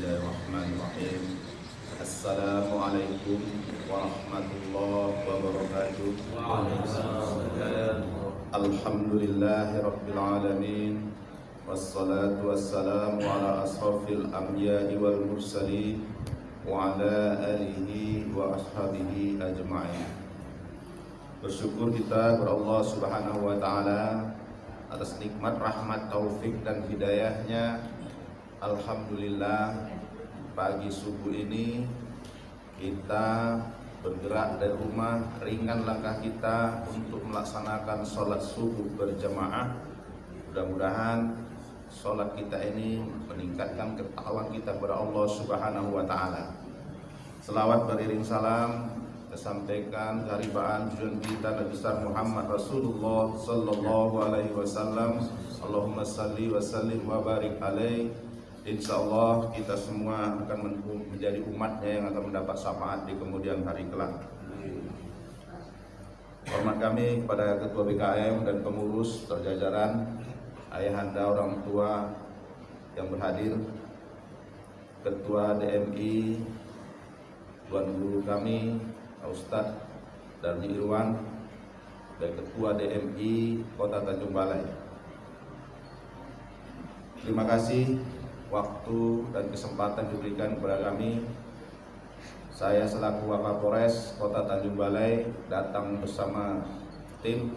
Bismillahirrahmanirrahim. Assalamualaikum warahmatullahi wabarakatuh. Waalaikumsalam. Alhamdulillahirabbil alamin. Wassalatu wassalamu ala asrafil anbiya'i wal mursalin wa ala alihi wa ashabihi ajma'in. Bersyukur kita kepada Allah Subhanahu wa taala atas nikmat, rahmat, taufik dan hidayahnya. Alhamdulillah, pagi subuh ini kita bergerak dari rumah, ringan langkah kita untuk melaksanakan sholat subuh berjamaah. Mudah-mudahan sholat kita ini meningkatkan ketakwaan kita kepada Allah Subhanahu wa taala. Selawat beriring salam disampaikan keharibaan junjungan kita Nabi besar Muhammad Rasulullah sallallahu alaihi wasallam. Allahumma salli wa sallim wa barik alaihi. Insyaallah kita semua akan menjadi umatnya yang akan mendapat syafaat di kemudian hari kelak. Hormat kami kepada Ketua BKM dan pengurus terjajaran, ayahanda orang tua yang berhadir, Ketua DMI, Tuan Guru kami, Ustadz Darji Irwan, dan Ketua DMI Kota Tanjung Balai. Terima kasih waktu dan kesempatan diberikan kepada kami. Saya selaku Wakapolres Kota Tanjung Balai datang bersama tim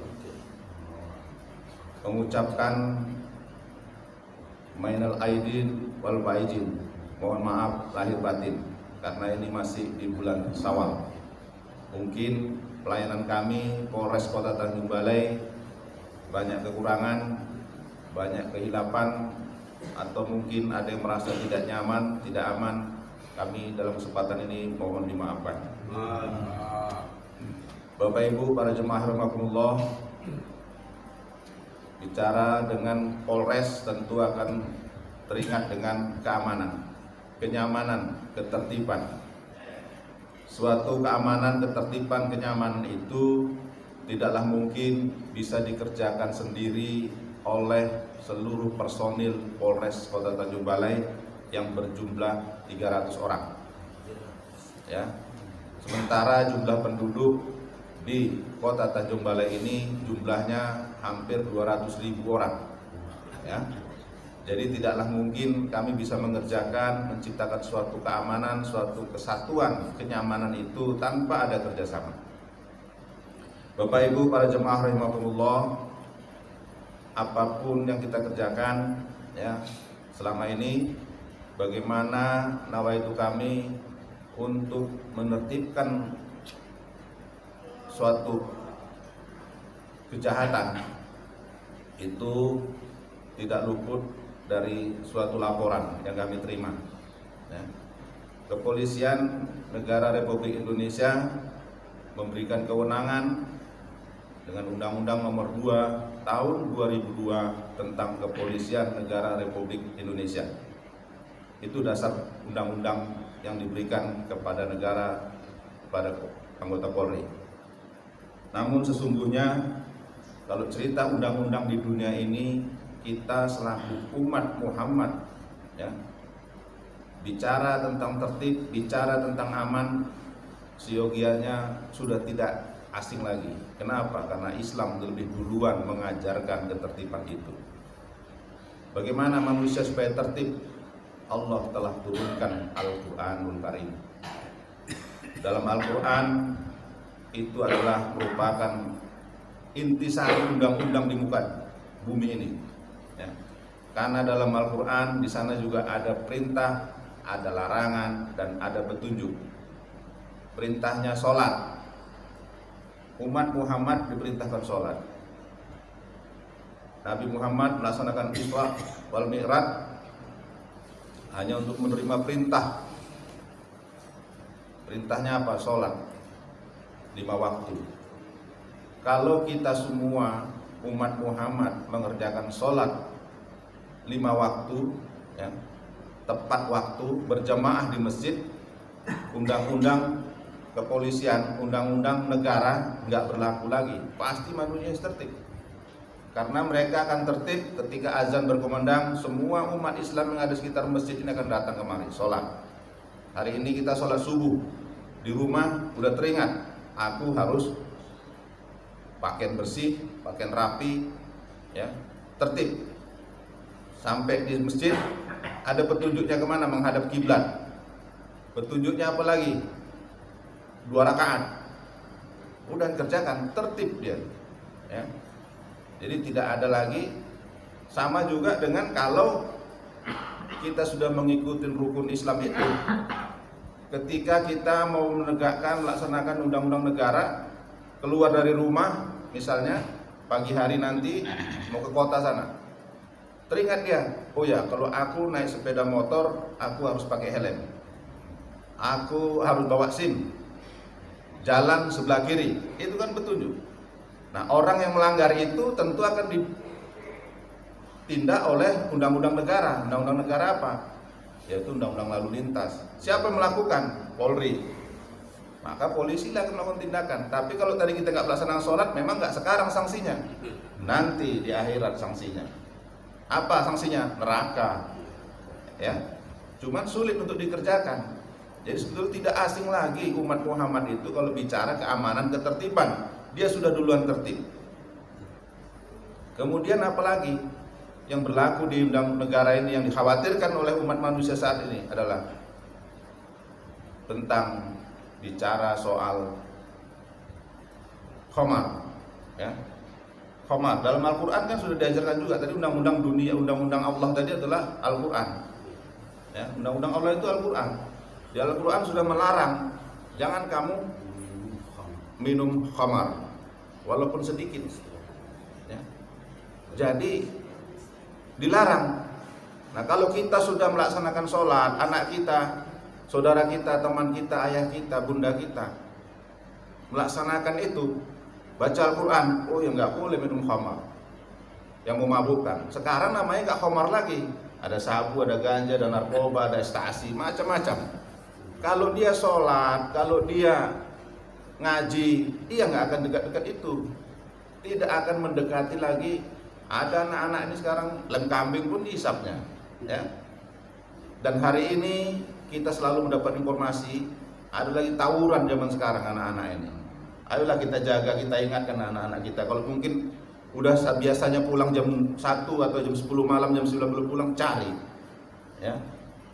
mengucapkan Mainal Aidin wal Faizin, mohon maaf lahir batin karena ini masih di bulan Syawal. Mungkin pelayanan kami Polres Kota Tanjung Balai banyak kekurangan, banyak kehilapan, atau mungkin ada yang merasa tidak nyaman, tidak aman. Kami dalam kesempatan ini mohon dimaafkan. Bapak Ibu para jemaah rahimakumullah, bicara dengan Polres tentu akan teringat dengan keamanan, kenyamanan, ketertiban. Suatu keamanan, ketertiban, kenyamanan itu tidaklah mungkin bisa dikerjakan sendiri oleh seluruh personil Polres Kota Tanjung Balai yang berjumlah 300 orang. Ya. Sementara jumlah penduduk di Kota Tanjung Balai ini jumlahnya hampir 200.000 orang. Ya. Jadi tidaklah mungkin kami bisa mengerjakan, menciptakan suatu keamanan, suatu kesatuan, kenyamanan itu tanpa ada kerjasama. Bapak Ibu para jemaah rahimakumullah, apapun yang kita kerjakan ya selama ini, bagaimana nawaitu kami untuk menertibkan suatu kejahatan itu tidak luput dari suatu laporan yang kami terima ya. Kepolisian Negara Republik Indonesia memberikan kewenangan dengan Undang-Undang Nomor 2 Tahun 2002 tentang Kepolisian Negara Republik Indonesia. Itu dasar undang-undang yang diberikan kepada negara, kepada anggota Polri. Namun sesungguhnya kalau cerita undang-undang di dunia ini, kita selaku umat Muhammad ya, bicara tentang tertib, bicara tentang aman, siogianya sudah tidak asing lagi. Kenapa? Karena Islam lebih duluan mengajarkan ketertiban itu. Bagaimana manusia supaya tertib? Allah telah turunkan Al-Quranul Karim. Dalam Al-Quran itu adalah merupakan intisari undang-undang di muka bumi ini ya. Karena dalam Al-Quran di sana juga ada perintah, ada larangan, dan ada petunjuk. Perintahnya sholat. Umat Muhammad diperintahkan sholat. Nabi Muhammad melaksanakan Isra wal Mi'raj hanya untuk menerima perintah. Perintahnya apa? Sholat 5 waktu. Kalau kita semua umat Muhammad mengerjakan sholat 5 waktu ya, tepat waktu, berjamaah di masjid, undang-undang kepolisian, undang-undang negara nggak berlaku lagi, pasti manusia tertib. Karena mereka akan tertib ketika azan berkumandang, semua umat Islam yang ada sekitar masjid ini akan datang kemari sholat. Hari ini kita sholat subuh di rumah, udah teringat aku harus pakaian bersih, pakaian rapi, ya, tertib. Sampai di masjid ada petunjuknya kemana, menghadap kiblat. Petunjuknya apa lagi? 2 rakaat. Udah kerjakan, tertib dia, ya. Jadi tidak ada lagi. Sama juga dengan kalau kita sudah mengikuti rukun Islam itu, ketika kita mau menegakkan, melaksanakan undang-undang negara, keluar dari rumah, misalnya pagi hari nanti mau ke kota sana, teringat dia, oh ya, kalau aku naik sepeda motor, aku harus pakai helm, aku harus bawa SIM, jalan sebelah kiri, itu kan petunjuk. Nah, orang yang melanggar itu tentu akan ditindak oleh undang-undang negara. Undang-undang negara apa? Yaitu undang-undang lalu lintas. Siapa yang melakukan? Polri. Maka polisi lah akan melakukan tindakan. Tapi kalau tadi kita nggak melaksanakan sholat, memang nggak sekarang sanksinya, nanti di akhirat sanksinya. Apa sanksinya? Neraka. Ya, cuman sulit untuk dikerjakan. Jadi sebetulnya tidak asing lagi umat Muhammad itu kalau bicara keamanan, ketertiban. Dia sudah duluan tertib. Kemudian apalagi yang berlaku di undang negara ini yang dikhawatirkan oleh umat manusia saat ini adalah tentang bicara soal khamar, ya. Khamar dalam Al-Qur'an kan sudah diajarkan juga. Tadi undang-undang dunia, undang-undang Allah tadi adalah Al-Qur'an. Ya, undang-undang Allah itu Al-Qur'an. Di Al-Qur'an sudah melarang jangan kamu minum khamar walaupun sedikit, ya. Jadi dilarang. Nah, kalau kita sudah melaksanakan sholat, anak kita, saudara kita, teman kita, ayah kita, bunda kita melaksanakan itu, baca Al-Quran, oh ya nggak boleh minum khamar, yang memabukkan. Sekarang namanya nggak khamar lagi, ada sabu, ada ganja, ada narkoba, ada ekstasi, macam-macam. Kalau dia sholat, kalau dia ngaji, dia nggak akan dekat-dekat itu, tidak akan mendekati lagi. Ada anak-anak ini sekarang lem kambing pun dihisapnya, ya. Dan hari ini kita selalu mendapat informasi ada lagi tawuran zaman sekarang anak-anak ini. Ayolah kita jaga, kita ingatkan anak-anak kita. Kalau mungkin udah biasanya pulang jam 1 atau jam 10 malam, jam 9 belum pulang, cari, ya.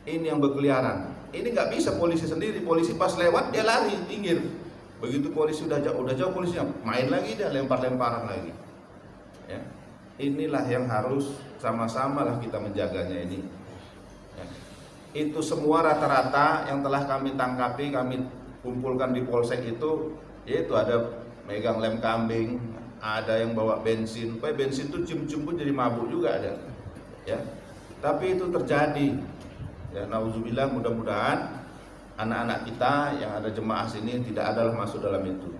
Ini yang berkeliaran. Ini nggak bisa polisi sendiri. Polisi pas lewat dia lari, pinggir. Begitu polisi udah jauh polisinya main lagi, dia lempar-lemparan lagi, ya. Inilah yang harus sama-sama lah kita menjaganya ini, ya. Itu semua rata-rata yang telah kami tangkapi, kami kumpulkan di polsek itu, yaitu ada megang lem kambing, ada yang bawa bensin. Bensin itu cium-cium pun jadi mabuk juga ada, ya. Tapi itu terjadi, ya. Nauzubillah, mudah-mudahan anak-anak kita yang ada jemaah sini tidak adalah masuk dalam itu.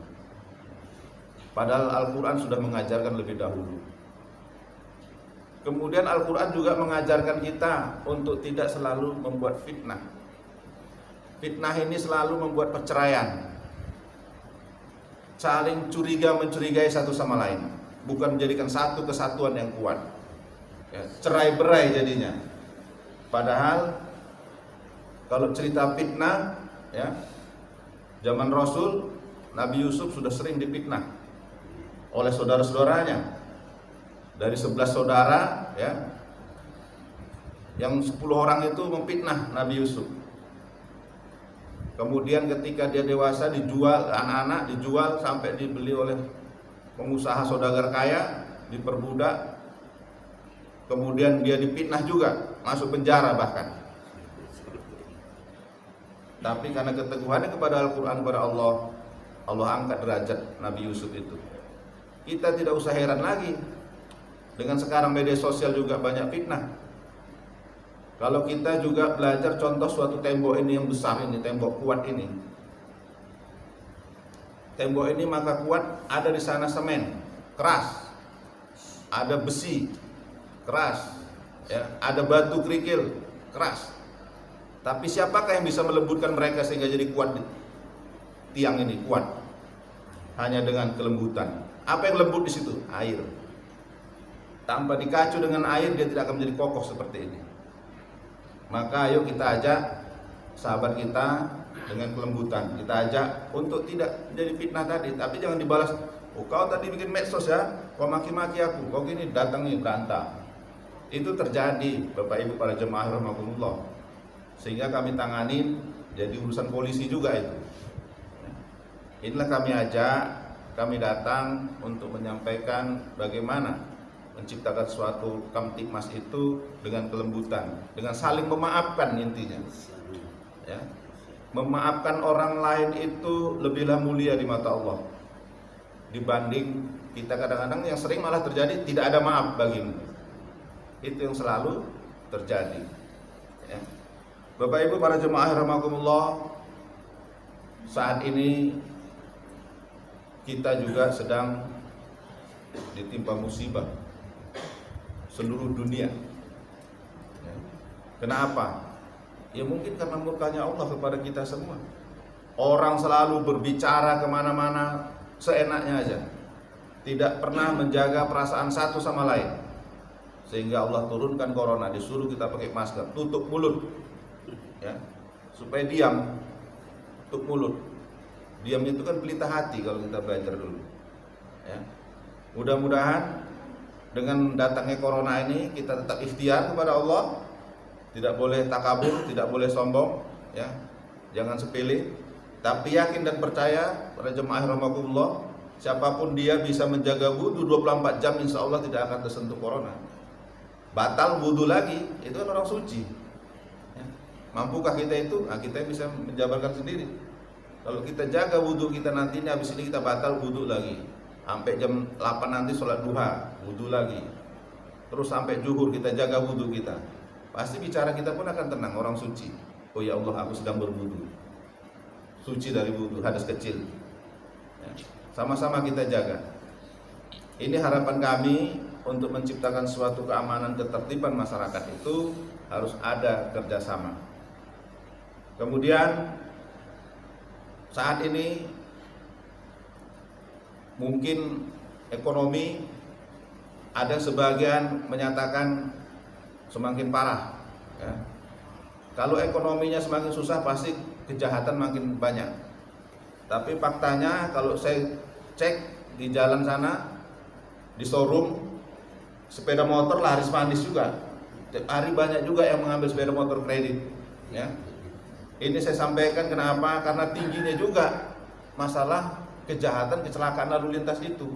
Padahal Al-Quran sudah mengajarkan lebih dahulu. Kemudian Al-Quran juga mengajarkan kita untuk tidak selalu membuat fitnah. Fitnah ini selalu membuat perceraian, saling curiga mencurigai satu sama lain, bukan menjadikan satu kesatuan yang kuat, ya, cerai-berai jadinya. Padahal kalau cerita fitnah, ya, zaman Rasul, Nabi Yusuf sudah sering difitnah oleh saudara-saudaranya. Dari 11 saudara, ya, yang 10 orang itu memfitnah Nabi Yusuf. Kemudian ketika dia dewasa dijual, anak-anak dijual sampai dibeli oleh pengusaha saudagar kaya, diperbudak. Kemudian dia difitnah juga, masuk penjara bahkan. Tapi karena keteguhannya kepada Al-Quran, kepada Allah, Allah angkat derajat Nabi Yusuf itu. Kita tidak usah heran lagi. Dengan sekarang media sosial juga banyak fitnah. Kalau kita juga belajar contoh suatu tembok ini yang besar ini, tembok kuat ini. Tembok ini maka kuat, ada di sana semen, keras. Ada besi, keras. Ya, ada batu kerikil, keras. Tapi siapakah yang bisa melembutkan mereka sehingga jadi kuat? Tiang ini kuat hanya dengan kelembutan. Apa yang lembut di situ? Air. Tanpa dikacu dengan air dia tidak akan menjadi kokoh seperti ini. Maka ayo kita ajak sahabat kita dengan kelembutan. Kita ajak untuk tidak jadi fitnah tadi, tapi jangan dibalas. Oh, kau tadi bikin medsos ya, kau maki-maki aku, kau gini datang nih berantem. Itu terjadi, Bapak Ibu para jemaah rahimakumullah. Sehingga kami tanganin jadi urusan polisi juga itu. Inilah kami ajak, kami datang untuk menyampaikan bagaimana menciptakan suatu kamtipmas itu dengan kelembutan, dengan saling memaafkan intinya. Ya. Memaafkan orang lain itu lebihlah mulia di mata Allah dibanding kita kadang-kadang yang sering malah terjadi tidak ada maaf bagimu. Itu yang selalu terjadi. Ya. Bapak Ibu para jemaah rahimakumullah, saat ini kita juga sedang ditimpa musibah seluruh dunia. Ya. Kenapa? Ya mungkin karena murkanya Allah kepada kita semua. Orang selalu berbicara kemana-mana seenaknya aja, tidak pernah menjaga perasaan satu sama lain. Sehingga Allah turunkan corona, disuruh kita pakai masker, tutup mulut, ya, supaya diam, tutup mulut. Diam itu kan pelita hati kalau kita belajar dulu. Ya. Mudah-mudahan dengan datangnya corona ini kita tetap ikhtiar kepada Allah, tidak boleh takabur, tidak boleh sombong, ya, jangan sepele, tapi yakin dan percaya pada jemaah rahimakumullah, siapapun dia bisa menjaga wudu 24 jam, insya Allah tidak akan tersentuh corona. Batal wudu lagi, itu kan orang suci. Ya. Mampukah kita itu? Nah, kita bisa menjabarkan sendiri. Kalau kita jaga wudu kita nanti ini, habis ini kita batal wudu lagi. Sampai jam 8 nanti sholat duha, wudu lagi. Terus sampai zuhur kita jaga wudu kita. Pasti bicara kita pun akan tenang, orang suci. Oh ya Allah, aku sedang berwudu. Suci dari wudu, hadas kecil. Ya. Sama-sama kita jaga. Ini harapan kami untuk menciptakan suatu keamanan ketertiban masyarakat itu harus ada kerjasama. Kemudian saat ini mungkin ekonomi ada sebagian menyatakan semakin parah. Ya. Kalau ekonominya semakin susah pasti kejahatan makin banyak. Tapi faktanya kalau saya cek di jalan sana, di showroom sepeda motor laris manis juga. Tiap hari banyak juga yang mengambil sepeda motor kredit. Ya. Ini saya sampaikan kenapa? Karena tingginya juga masalah kejahatan kecelakaan lalu lintas itu.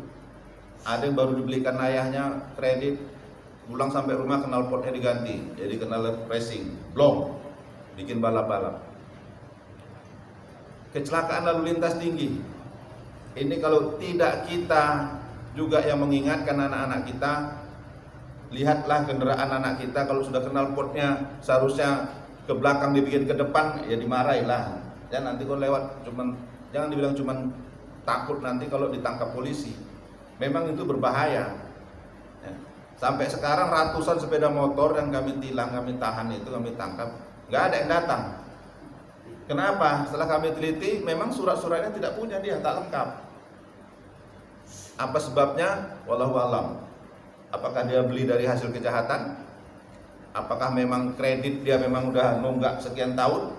Ada yang baru dibelikan ayahnya kredit, pulang sampai rumah knalpotnya diganti, jadi knalpot racing, blong, bikin balap-balap. Kecelakaan lalu lintas tinggi. Ini kalau tidak kita juga yang mengingatkan anak-anak kita, lihatlah kendaraan anak kita kalau sudah knalpotnya seharusnya ke belakang dibikin ke depan, ya dimarahilah. Ya nanti kalau lewat cuman jangan dibilang cuman takut nanti kalau ditangkap polisi. Memang itu berbahaya. Ya. Sampai sekarang ratusan sepeda motor yang kami tilang, kami tahan itu, kami tangkap, nggak ada yang datang. Kenapa? Setelah kami teliti, memang surat-suratnya tidak punya, dia tak lengkap. Apa sebabnya? Wallahu alam. Apakah dia beli dari hasil kejahatan? Apakah memang kredit dia memang udah nunggak sekian tahun?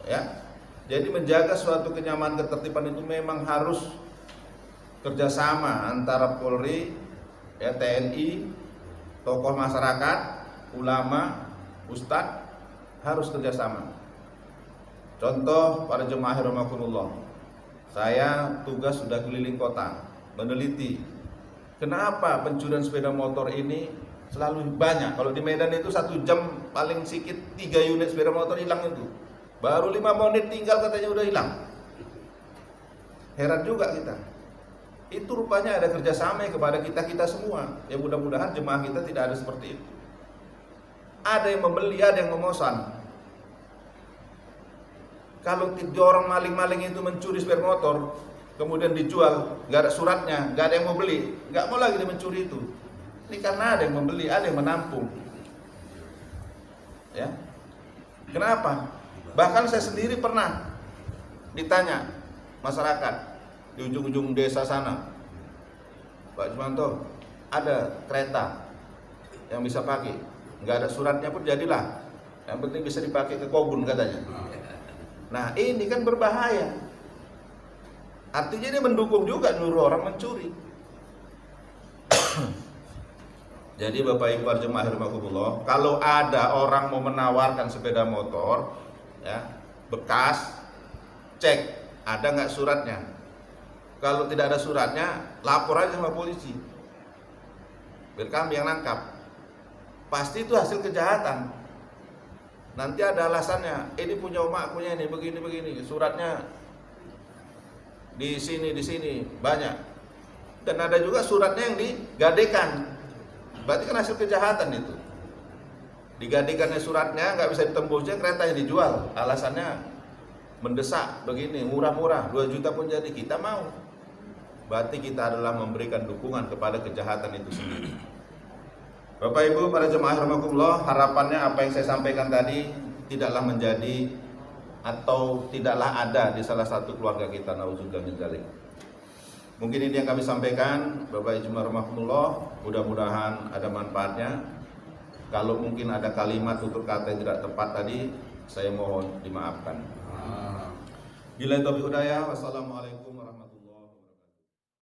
Ya. Jadi menjaga suatu kenyamanan ketertiban itu memang harus kerjasama antara Polri, ya, TNI, tokoh masyarakat, ulama, ustadz, harus kerjasama. Contoh para jemaah rahimakumullah, saya tugas sudah keliling kota meneliti kenapa pencurian sepeda motor ini selalu banyak. Kalau di Medan itu 1 jam paling sedikit 3 unit sepeda motor hilang itu. Baru 5 menit tinggal katanya udah hilang. Heran juga kita. Itu rupanya ada kerjasama kepada kita semua. Ya mudah-mudahan jemaah kita tidak ada seperti itu. Ada yang membeli, ada yang memesan. Kalau 3 orang maling-maling itu mencuri sepeda motor, kemudian dijual, nggak ada suratnya, nggak ada yang mau beli, nggak mau lagi dia mencuri itu. Ini karena ada yang membeli, ada yang menampung. Ya, kenapa? Bahkan saya sendiri pernah ditanya masyarakat di ujung-ujung desa sana, Pak Jumanto, ada kereta yang bisa pakai, nggak ada suratnya pun jadilah, yang penting bisa dipakai ke kobun katanya. Nah ini kan berbahaya, artinya dia mendukung juga nyuruh orang mencuri. Jadi Bapak Ibu jemaah rahimakumullah, kalau ada orang mau menawarkan sepeda motor ya bekas, cek ada nggak suratnya. Kalau tidak ada suratnya, lapor aja sama polisi, biar kami yang nangkap. Pasti itu hasil kejahatan. Nanti ada alasannya, ini punya emakkunya ini begini, suratnya di sini banyak. Dan ada juga suratnya yang digadekan. Berarti kan hasil kejahatan itu. Digadekannya suratnya nggak bisa ditembusnya, kereta yang dijual. Alasannya mendesak begini, murah-murah, 2 juta pun jadi, kita mau. Berarti kita adalah memberikan dukungan kepada kejahatan itu sendiri. Bapak Ibu para jemaah rahimakumullah, harapannya apa yang saya sampaikan tadi tidaklah menjadi atau tidaklah ada di salah satu keluarga kita, nauzubillah min dzalik. Mungkin ini yang kami sampaikan, Bapak Ibu rahimakumullah, mudah-mudahan ada manfaatnya. Kalau mungkin ada kalimat tutur kata yang tidak tepat tadi, saya mohon dimaafkan. Bila taufiq hidayah, wassalamualaikum warahmatullahi wabarakatuh.